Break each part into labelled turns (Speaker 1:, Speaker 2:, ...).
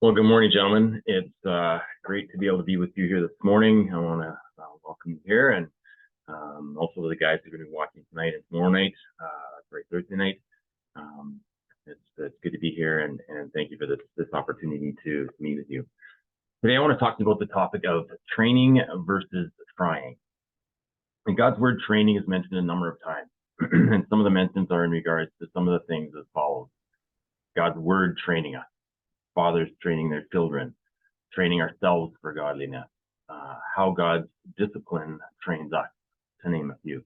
Speaker 1: Well, good morning, gentlemen. It's great to be able to be with you here this morning. I want to welcome you here, and also the guys who are going to be watching tonight and tomorrow night, Thursday night. It's good to be here, and thank you for this opportunity to meet with you. Today, I want to talk to you about the topic of training versus trying. In God's word, training is mentioned a number of times, and some of the mentions are in regards to some of the things as follows. God's word training us. Fathers training their children, training ourselves for godliness, how God's discipline trains us, to name a few.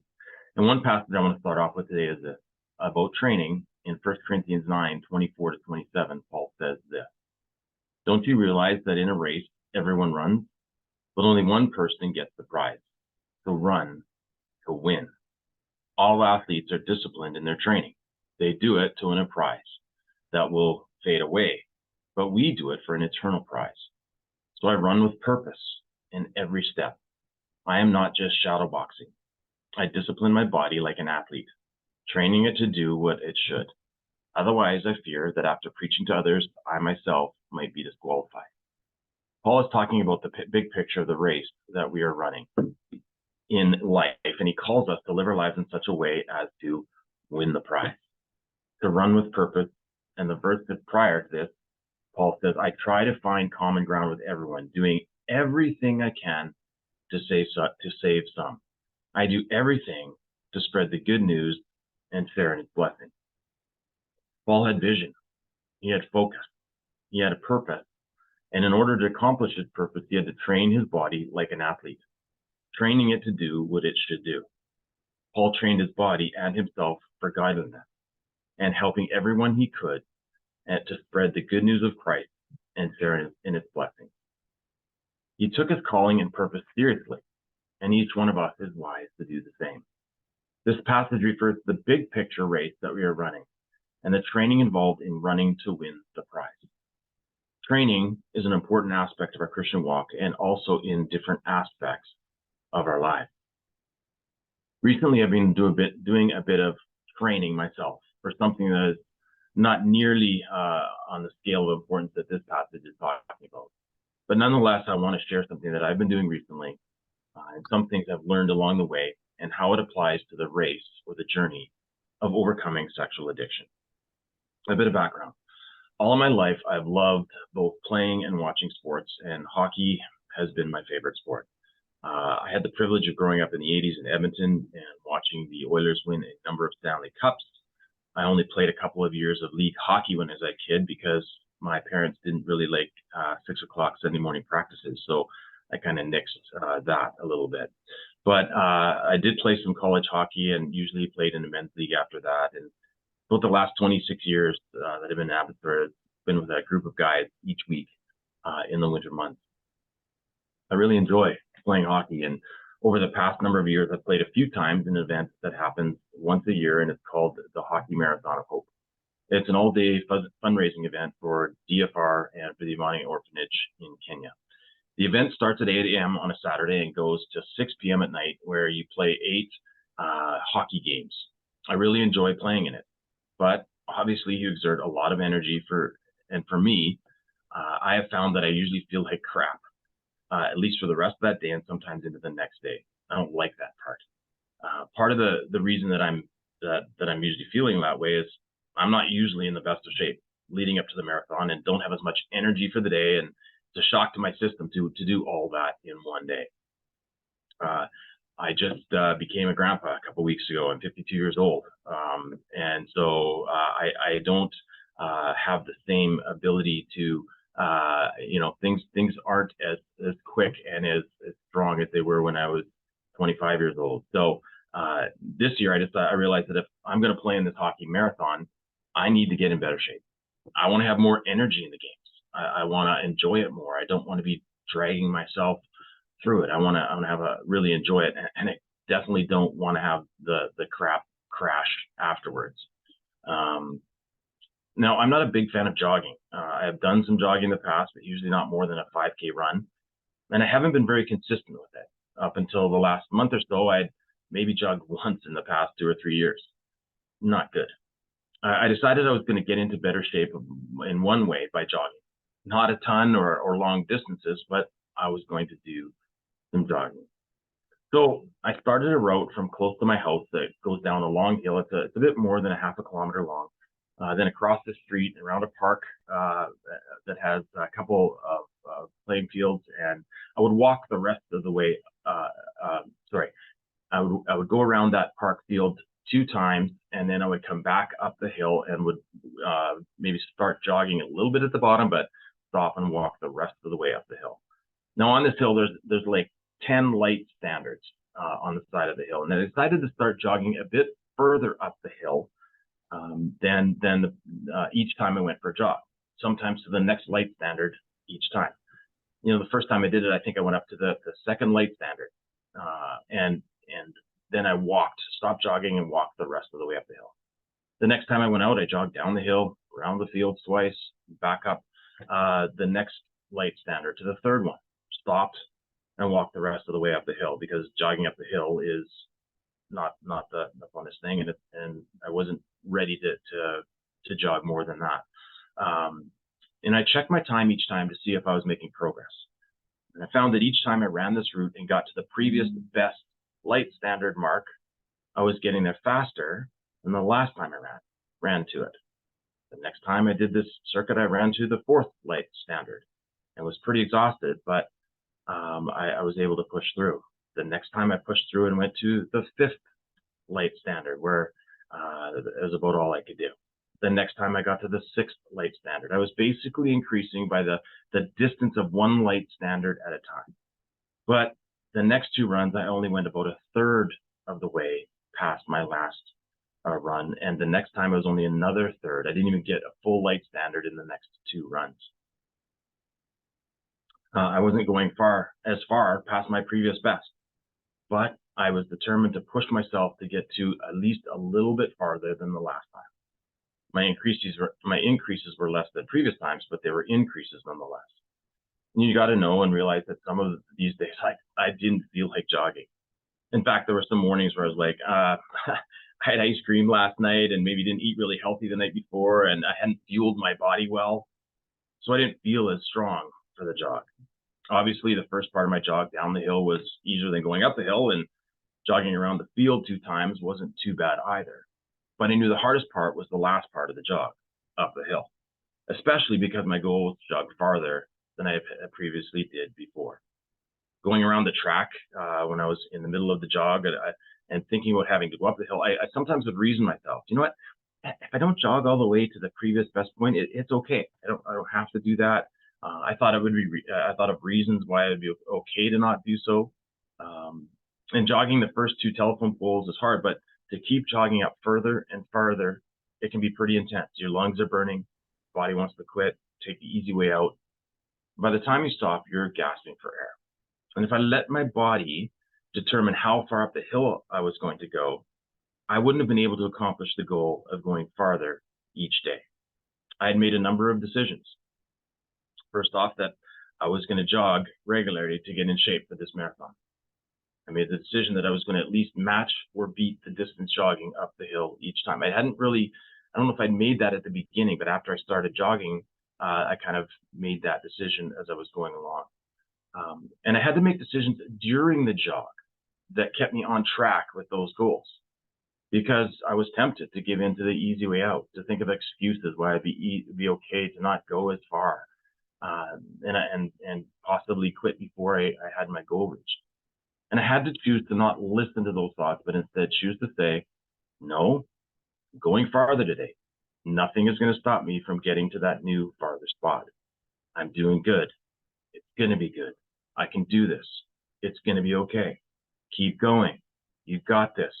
Speaker 1: And one passage I want to start off with today is this, about training. In 1 Corinthians 9:24-27, Paul says this: "Don't you realize that in a race, everyone runs, but only one person gets the prize? So run to win. All athletes are disciplined in their training. They do it to win a prize that will fade away, but we do it for an eternal prize. So I run with purpose in every step. I am not just shadow boxing. I discipline my body like an athlete, training it to do what it should. Otherwise, I fear that after preaching to others, I myself might be disqualified." Paul is talking about the big picture of the race that we are running in life, and he calls us to live our lives in such a way as to win the prize, to run with purpose. And the verse that's prior to this, Paul says, "I try to find common ground with everyone, doing everything I can to save some. I do everything to spread the good news and share in its blessing." Paul had vision. He had focus. He had a purpose. And in order to accomplish his purpose, he had to train his body like an athlete, training it to do what it should do. Paul trained his body and himself for godliness and helping everyone he could and to spread the good news of Christ and share in its blessings. He took his calling and purpose seriously, and each one of us is wise to do the same. This passage refers to the big picture race that we are running and the training involved in running to win the prize. Training is an important aspect of our Christian walk and also in different aspects of our lives. Recently, I've been doing a bit of training myself for something that is not nearly on the scale of importance that this passage is talking about. But nonetheless, I want to share something that I've been doing recently and some things I've learned along the way and how it applies to the race or the journey of overcoming sexual addiction. A bit of background. All of my life, I've loved both playing and watching sports, and hockey has been my favorite sport. I had the privilege of growing up in the 80s in Edmonton and watching the Oilers win a number of Stanley Cups. I only played a couple of years of league hockey when I was a kid because my parents didn't really like 6 o'clock Sunday morning practices. So I kind of nixed that a little bit. But I did play some college hockey and usually played in the men's league after that. And both the last 26 years that I've been in Abbotsford, I've been with a group of guys each week in the winter months. I really enjoy playing hockey, and over the past number of years, I've played a few times in an event that happens once a year, and it's called the Hockey Marathon of Hope. It's an all-day fundraising event for DFR and for the Imani Orphanage in Kenya. The event starts at 8 a.m. on a Saturday and goes to 6 p.m. at night, where you play 8 hockey games. I really enjoy playing in it, but obviously you exert a lot of energy for me, I have found that I usually feel like crap. At least for the rest of that day and sometimes into the next day. I don't like that part. Part of the reason that I'm usually feeling that way is I'm not usually in the best of shape leading up to the marathon and don't have as much energy for the day, and it's a shock to my system to do all that in one day. I just became a grandpa a couple weeks ago. I'm 52 years old, and so I don't have the same ability to things aren't as quick and as strong as they were when I was 25 years old. So this year I realized that if I'm going to play in this hockey marathon, I need to get in better shape. I want to have more energy in the games. I want to enjoy it more. I don't want to be dragging myself through it. I want to really enjoy it, and I definitely don't want to have the crap crash afterwards. Now, I'm not a big fan of jogging. I have done some jogging in the past, but usually not more than a 5K run. And I haven't been very consistent with it. Up until the last month or so, I'd maybe jogged once in the past 2 or 3 years. Not good. I decided I was going to get into better shape in one way by jogging. not a ton or long distances, but I was going to do some jogging. So I started a route from close to my house that goes down a long hill. It's a bit more than a half a kilometer long. Then across the street, around a park that has a couple of playing fields, and I would walk the rest of the way. I would go around that park field 2 times, and then I would come back up the hill and would maybe start jogging a little bit at the bottom, but stop and walk the rest of the way up the hill. Now on this hill, there's like 10 light standards on the side of the hill, and I decided to start jogging a bit further up the hill than each time I went for a jog. Sometimes to the next light standard each time. You know, the first time I did it, I think I went up to the second light standard, and then I stopped jogging and walked the rest of the way up the hill. The next time I went out, I jogged down the hill, around the fields twice, back up the next light standard to the third one, stopped and walked the rest of the way up the hill, because jogging up the hill is not the funnest thing, and I wasn't ready to jog more than that. And I checked my time each time to see if I was making progress. And I found that each time I ran this route and got to the previous best light standard mark, I was getting there faster than the last time I ran to it. The next time I did this circuit, I ran to the 4th light standard and was pretty exhausted, but I was able to push through. The next time I pushed through and went to the 5th light standard, where it was about all I could do. The next time I got to the 6th light standard, I was basically increasing by the distance of 1 light standard at a time. But the next 2 runs, I only went about 1/3 of the way past my last run, and the next time it was only another 1/3. I didn't even get a full light standard in the next 2 runs. I wasn't going far past my previous best, but I was determined to push myself to get to at least a little bit farther than the last time. My increases were less than previous times, but they were increases nonetheless. And you got to know and realize that some of these days I didn't feel like jogging. In fact, there were some mornings where I was like, I had ice cream last night and maybe didn't eat really healthy the night before, and I hadn't fueled my body well, so I didn't feel as strong for the jog. Obviously, the first part of my jog down the hill was easier than going up the hill, and jogging around the field 2 times wasn't too bad either. But I knew the hardest part was the last part of the jog up the hill, especially because my goal was to jog farther than I had previously did before. Going around the track when I was in the middle of the jog and thinking about having to go up the hill, I sometimes would reason myself, you know what? If I don't jog all the way to the previous best point, it's okay. I don't have to do that. I thought of reasons why it would be okay to not do so. And jogging the first 2 telephone poles is hard, but to keep jogging up further and farther, it can be pretty intense. Your lungs are burning, body wants to quit, take the easy way out. By the time you stop, you're gasping for air. And if I let my body determine how far up the hill I was going to go, I wouldn't have been able to accomplish the goal of going farther each day. I had made a number of decisions. First off, that I was going to jog regularly to get in shape for this marathon. I made the decision that I was going to at least match or beat the distance jogging up the hill each time. I don't know if I'd made that at the beginning, but after I started jogging, I kind of made that decision as I was going along. And I had to make decisions during the jog that kept me on track with those goals, because I was tempted to give in to the easy way out, to think of excuses why it'd be okay to not go as far, and possibly quit before I had my goal reached. And I had to choose to not listen to those thoughts, but instead choose to say, no, I'm going farther today. Nothing is going to stop me from getting to that new farther spot. I'm doing good. It's going to be good. I can do this. It's going to be okay. Keep going. You've got this.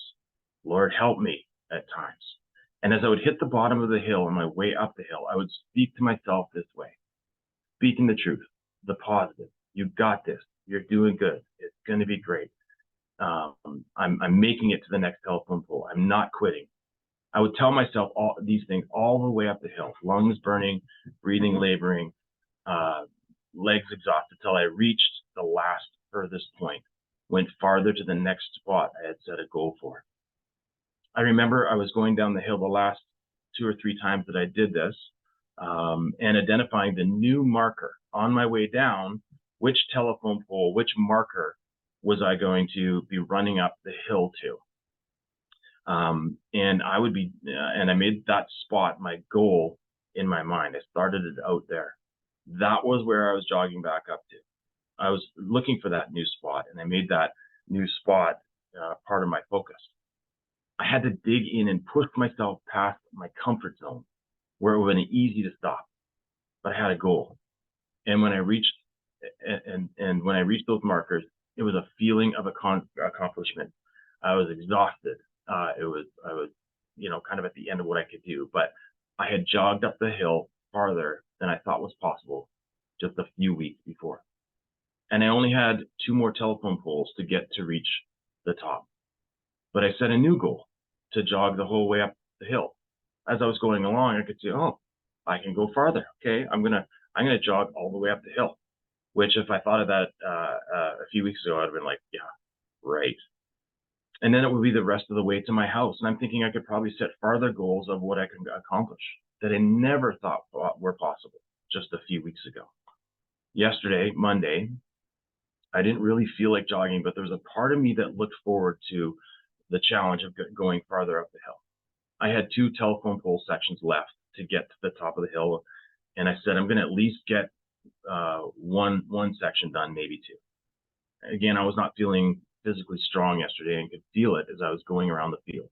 Speaker 1: Lord, help me at times. And as I would hit the bottom of the hill on my way up the hill, I would speak to myself this way, speaking the truth, the positive. You've got this. You're doing good. It's going to be great. I'm making it to the next telephone pole. I'm not quitting. I would tell myself all these things all the way up the hill, lungs burning, breathing laboring, legs exhausted, till I reached the last furthest point, went farther to the next spot I had set a goal for. I remember I was going down the hill the last 2 or 3 times that I did this. and identifying the new marker on my way down, which telephone pole, which marker was I going to be running up the hill to. And I made that spot my goal in my mind. I started it out there. That was where I was jogging back up to. I was looking for that new spot, and I made that new spot part of my focus. I had to dig in and push myself past my comfort zone where it would have been easy to stop, but I had a goal. And when I reached when I reached those markers, it was a feeling of accomplishment. I was exhausted. I was, kind of at the end of what I could do, but I had jogged up the hill farther than I thought was possible just a few weeks before. And I only had 2 more telephone poles to get to reach the top. But I set a new goal to jog the whole way up the hill. As I was going along, I could see, I can go farther. Okay, I'm gonna jog all the way up the hill. Which, if I thought of that a few weeks ago, I'd have been like, yeah, right. And then it would be the rest of the way to my house. And I'm thinking I could probably set farther goals of what I can accomplish that I never thought were possible just a few weeks ago. Yesterday, Monday, I didn't really feel like jogging, but there was a part of me that looked forward to the challenge of going farther up the hill. I had 2 telephone pole sections left to get to the top of the hill. And I said, I'm going to at least get one section done, maybe 2. Again, I was not feeling physically strong yesterday and could feel it as I was going around the fields.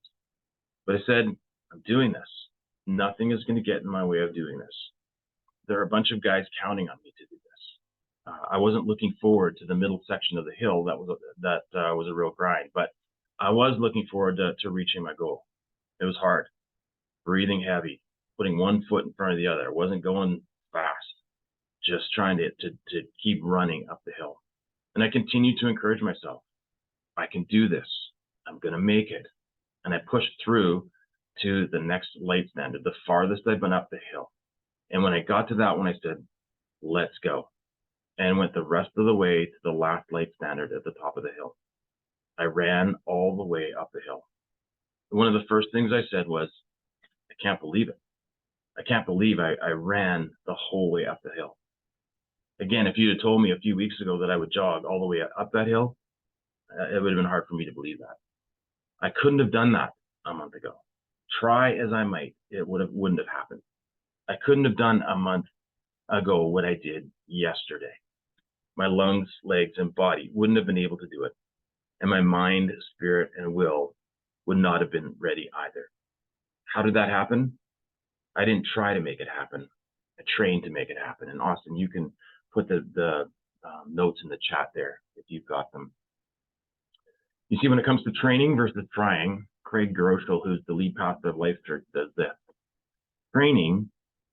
Speaker 1: But I said, I'm doing this. Nothing is going to get in my way of doing this. There are a bunch of guys counting on me to do this. I wasn't looking forward to the middle section of the hill. That was a real grind, but I was looking forward to reaching my goal. It was hard, breathing heavy, putting one foot in front of the other. I wasn't going fast, just trying to keep running up the hill. And I continued to encourage myself. I can do this. I'm going to make it. And I pushed through to the next light standard, the farthest I've been up the hill. And when I got to that one, I said, let's go. And went the rest of the way to the last light standard at the top of the hill. I ran all the way up the hill. One of the first things I said was, I can't believe it. I can't believe I ran the whole way up the hill. Again, if you'd have told me a few weeks ago that I would jog all the way up that hill, it would have been hard for me to believe that. I couldn't have done that a month ago. Try as I might, it wouldn't have happened. I couldn't have done a month ago what I did yesterday. My lungs, legs, and body wouldn't have been able to do it. And my mind, spirit, and will would not have been ready either. How did that happen? I didn't try to make it happen. I trained to make it happen. And Austin, you can put the notes in the chat there if you've got them. You see, when it comes to training versus trying, Craig Groeschel, who's the lead pastor of Life Church, says this. Training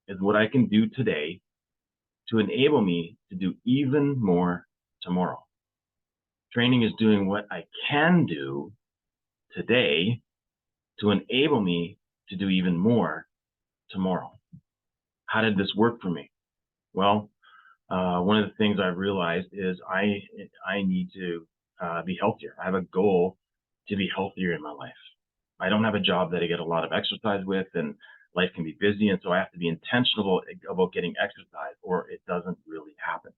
Speaker 1: is what I can do today to enable me to do even more tomorrow. Training is doing what I can do today to enable me to do even more tomorrow. How did this work for me? Well, one of the things I've realized is I need to be healthier. I have a goal to be healthier in my life. I don't have a job that I get a lot of exercise with, and life can be busy, and so I have to be intentional about getting exercise, or it doesn't really happen.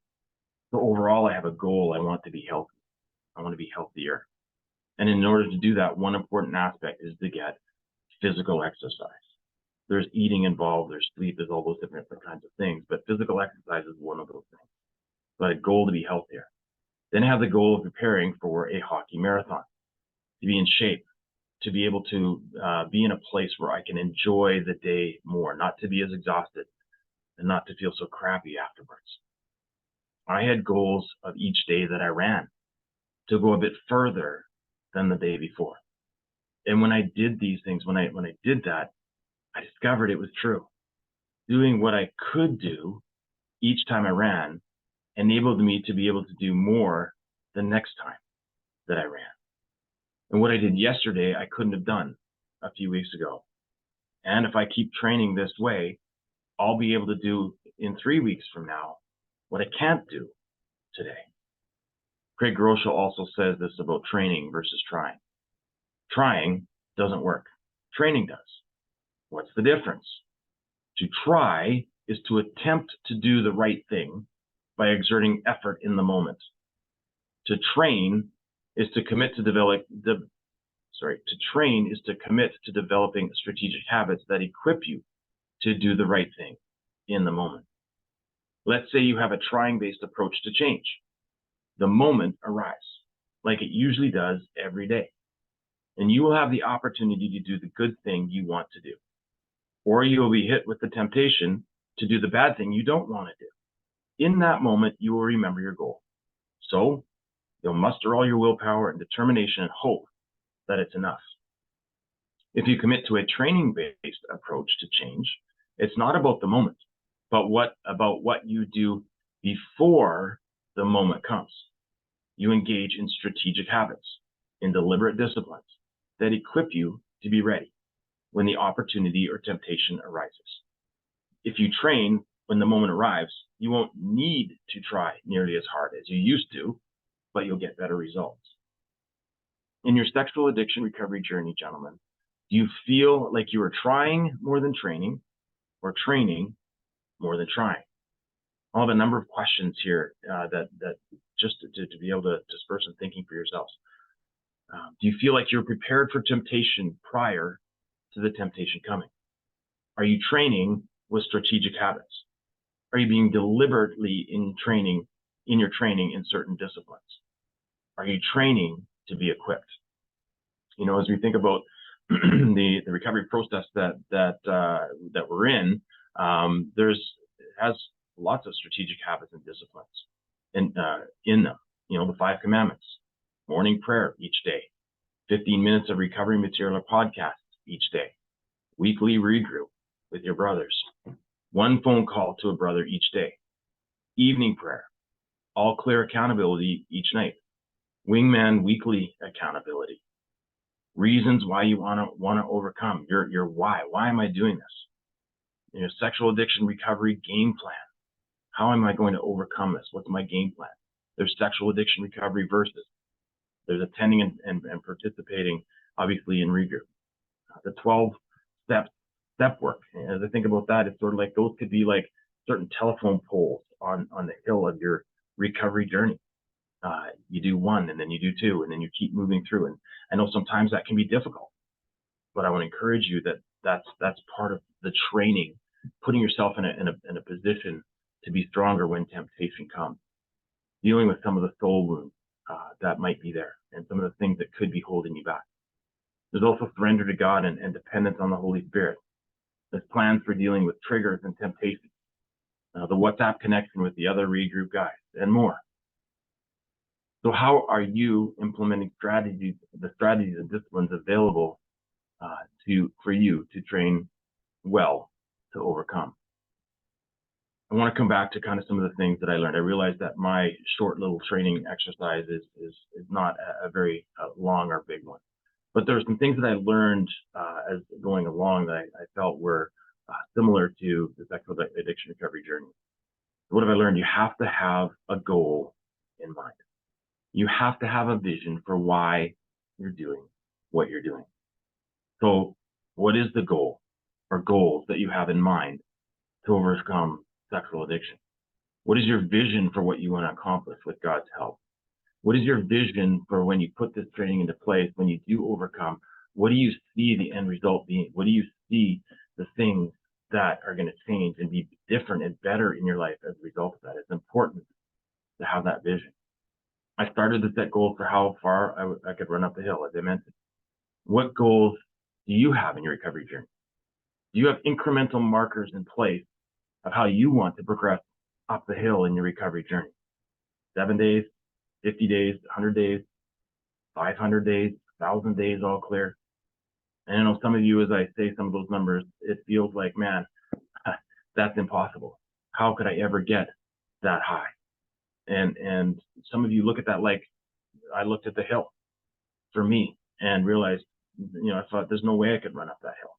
Speaker 1: So overall, I have a goal. I want to be healthy. I want to be healthier. And in order to do that, one important aspect is to get physical exercise. There's eating involved, there's sleep, there's all those different kinds of things, but physical exercise is one of those things. So I had a goal to be healthier. Then I have the goal of preparing for a hockey marathon, to be in shape, to be able to be in a place where I can enjoy the day more, not to be as exhausted and not to feel so crappy afterwards. I had goals of each day that I ran to go a bit further than the day before. And when I did these things, when I did that, I discovered it was true. Doing what I could do each time I ran enabled me to be able to do more the next time that I ran. And what I did yesterday, I couldn't have done a few weeks ago. And if I keep training this way, I'll be able to do in 3 weeks from now what I can't do today. Craig Groeschel also says this about training versus trying. Trying doesn't work. Training does. What's the difference? To try is to attempt to do the right thing by exerting effort in the moment. To train is to commit to developing strategic habits that equip you to do the right thing in the moment. Let's say you have a trying-based approach to change. The moment arrives, like it usually does every day, and you will have the opportunity to do the good thing you want to do, or you will be hit with the temptation to do the bad thing you don't want to do. In that moment, you will remember your goal. So you'll muster all your willpower and determination and hope that it's enough. If you commit to a training-based approach to change, it's not about the moment, but about what you do before the moment comes. You engage in strategic habits, in deliberate disciplines that equip you to be ready when the opportunity or temptation arises. If you train when the moment arrives, you won't need to try nearly as hard as you used to, but you'll get better results. In your sexual addiction recovery journey, gentlemen, do you feel like you are trying more than training, or training more than trying? I'll have a number of questions here that just to be able to spur some thinking for yourselves. Do you feel like you're prepared for temptation prior to the temptation coming? Are you training with strategic habits? Are you being deliberately in your training in certain disciplines? Are you training to be equipped? You know, as we think about the recovery process that we're in, has lots of strategic habits and disciplines in them. You know, the 5 commandments, morning prayer each day, 15 minutes of recovery material or podcasts each day, weekly regroup with your brothers, 1 phone call to a brother each day, evening prayer, all clear accountability each night, wingman weekly accountability, reasons why you want to overcome your why. Why am I doing this? You know, sexual addiction recovery game plan. How am I going to overcome this? What's my game plan? There's sexual addiction recovery versus. There's attending and participating, obviously, in ReGroup. The 12 step work. As I think about that, it's sort of like those could be like certain telephone poles on the hill of your recovery journey. You do 1, and then you do 2, and then you keep moving through. And I know sometimes that can be difficult, but I want to encourage you that that's part of the training, putting yourself in a position to be stronger when temptation comes, dealing with some of the soul wounds that might be there, and some of the things that could be holding you back. There's also surrender to God and dependence on the Holy Spirit. There's plans for dealing with triggers and temptations, the WhatsApp connection with the other ReGroup guys, and more. So how are you implementing the strategies and disciplines available for you to train well to overcome? I want to come back to kind of some of the things that I learned. I realized that my short little training exercise is not a very long or big one. But there were some things that I learned as going along that I felt were similar to the sexual addiction recovery journey. What have I learned? You have to have a goal in mind. You have to have a vision for why you're doing what you're doing. So what is the goal or goals that you have in mind to overcome sexual addiction? What is your vision for what you want to accomplish with God's help? What is your vision for when you put this training into place, when you do overcome? What do you see the end result being? What do you see the things that are going to change and be different and better in your life as a result of that? It's important to have that vision. I started to set goals for how far I could run up the hill, as I mentioned. What goals do you have in your recovery journey? Do you have incremental markers in place of how you want to progress up the hill in your recovery journey? 7 days, 50 days, 100 days, 500 days, 1,000 days, all clear. And I know some of you, as I say some of those numbers, it feels like, man, that's impossible. How could I ever get that high? And some of you look at that like I looked at the hill for me and realized, you know, I thought there's no way I could run up that hill.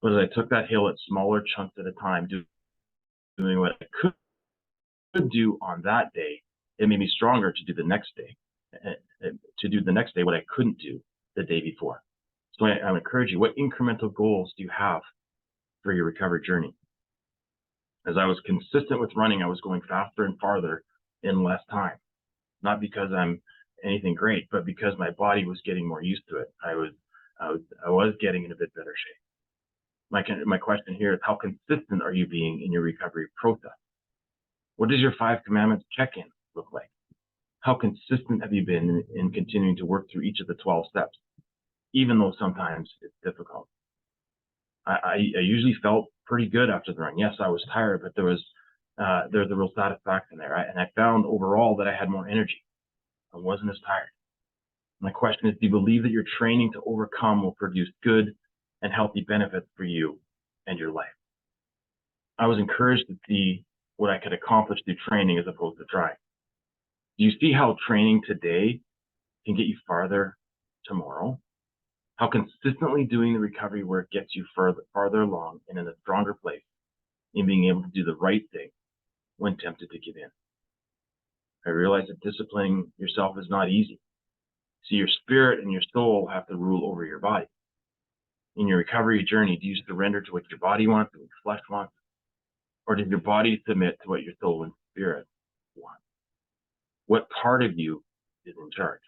Speaker 1: But as I took that hill at smaller chunks at a time, doing what I could do on that day, it made me stronger to do the next day, what I couldn't do the day before. So I encourage you, what incremental goals do you have for your recovery journey? As I was consistent with running, I was going faster and farther in less time. Not because I'm anything great, but because my body was getting more used to it. I was getting in a bit better shape. My question here is, how consistent are you being in your recovery process? What does your 5 commandments check-in look like? How consistent have you been in continuing to work through each of the 12 steps, even though sometimes it's difficult? I usually felt pretty good after the run. Yes, I was tired, but there's a real satisfaction there. And I found overall that I had more energy. I wasn't as tired. My question is, do you believe that your training to overcome will produce good and healthy benefits for you and your life? I was encouraged to see what I could accomplish through training as opposed to trying. Do you see how training today can get you farther tomorrow? How consistently doing the recovery work gets you farther along and in a stronger place in being able to do the right thing when tempted to give in. I realize that disciplining yourself is not easy. See, your spirit and your soul have to rule over your body. In your recovery journey, do you surrender to what your body wants, what your flesh wants? Or does your body submit to what your soul and spirit want? What part of you is in charge?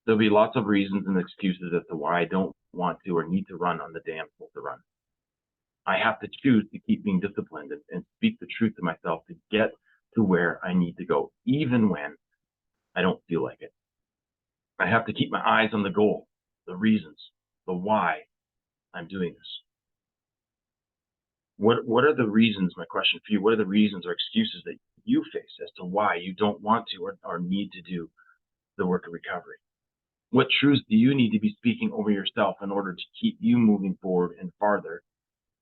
Speaker 1: There'll be lots of reasons and excuses as to why I don't want to or need to run on the day I'm supposed to run. I have to choose to keep being disciplined and speak the truth to myself to get to where I need to go, even when I don't feel like it. I have to keep my eyes on the goal, the reasons, the why I'm doing this. What are the reasons, my question for you, what are the reasons or excuses that you face as to why you don't want to or need to do the work of recovery? What truths do you need to be speaking over yourself in order to keep you moving forward and farther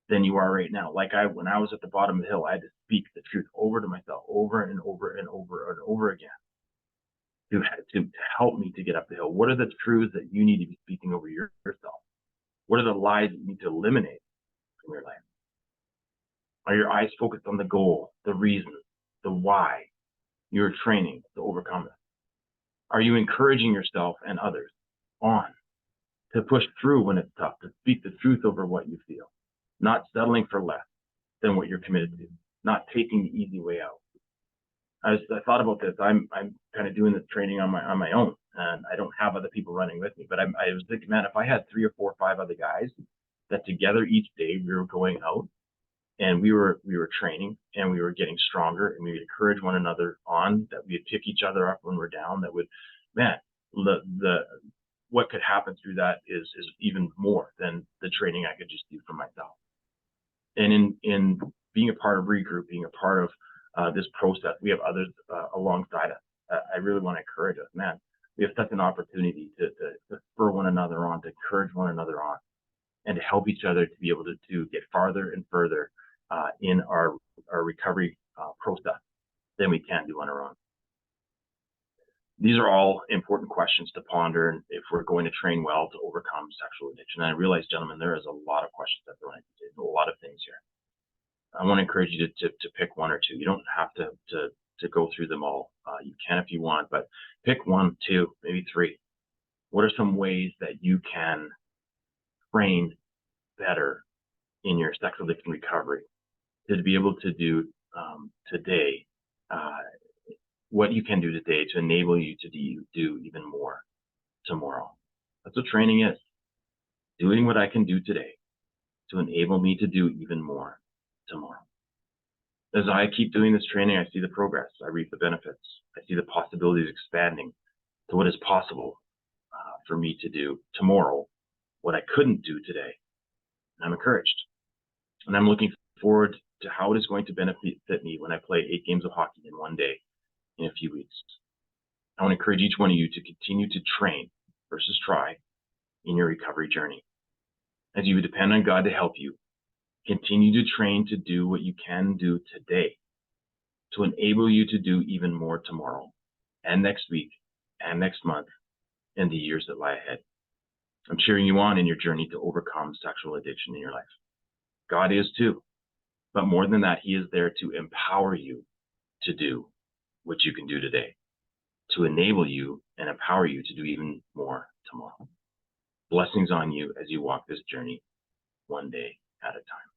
Speaker 1: than you are right now? Like when I was at the bottom of the hill, I had to speak the truth over to myself over and over and over and over again to help me to get up the hill. What are the truths that you need to be speaking over yourself? What are the lies that you need to eliminate from your life? Are your eyes focused on the goal, the reason, the why you're training to overcome it? Are you encouraging yourself and others on to push through when it's tough, to speak the truth over what you feel, not settling for less than what you're committed to, not taking the easy way out? I thought about this. I'm kind of doing this training on my own, and I don't have other people running with me. But I was thinking, man, if I had 3 or 4 or 5 other guys that together each day we were going out and we were training and we were getting stronger and we would encourage one another on, that we'd pick each other up when we're down, that would, man, what could happen through that is even more than the training I could just do for myself. And in being a part of ReGroup, being a part of this process, we have others alongside us. I really want to encourage us, man. We have such an opportunity to spur one another on, to encourage one another on, and to help each other to be able to get farther and further in our recovery process than we can do on our own. These are all important questions to ponder, and if we're going to train well to overcome sexual addiction. And I realize, gentlemen, there is a lot of questions that thrown into it, a lot of things here. I want to encourage you to pick 1 or 2. You don't have to go through them all. You can if you want, but pick 1, 2, maybe 3. What are some ways that you can train better in your sexual addiction recovery to be able to do today, what you can do today to enable you to do even more tomorrow? That's what training is. Doing what I can do today to enable me to do even more tomorrow. As I keep doing this training, I see the progress. I reap the benefits. I see the possibilities expanding to what is possible for me to do tomorrow, what I couldn't do today. And I'm encouraged. And I'm looking forward to how it is going to benefit me when I play 8 games of hockey in 1 day in a few weeks. I want to encourage each one of you to continue to train versus try in your recovery journey. As you depend on God to help you, continue to train to do what you can do today to enable you to do even more tomorrow and next week and next month and the years that lie ahead. I'm cheering you on in your journey to overcome sexual addiction in your life. God is too, but more than that, He is there to empower you to do what you can do today, to enable you and empower you to do even more tomorrow. Blessings on you as you walk this journey 1 day at a time.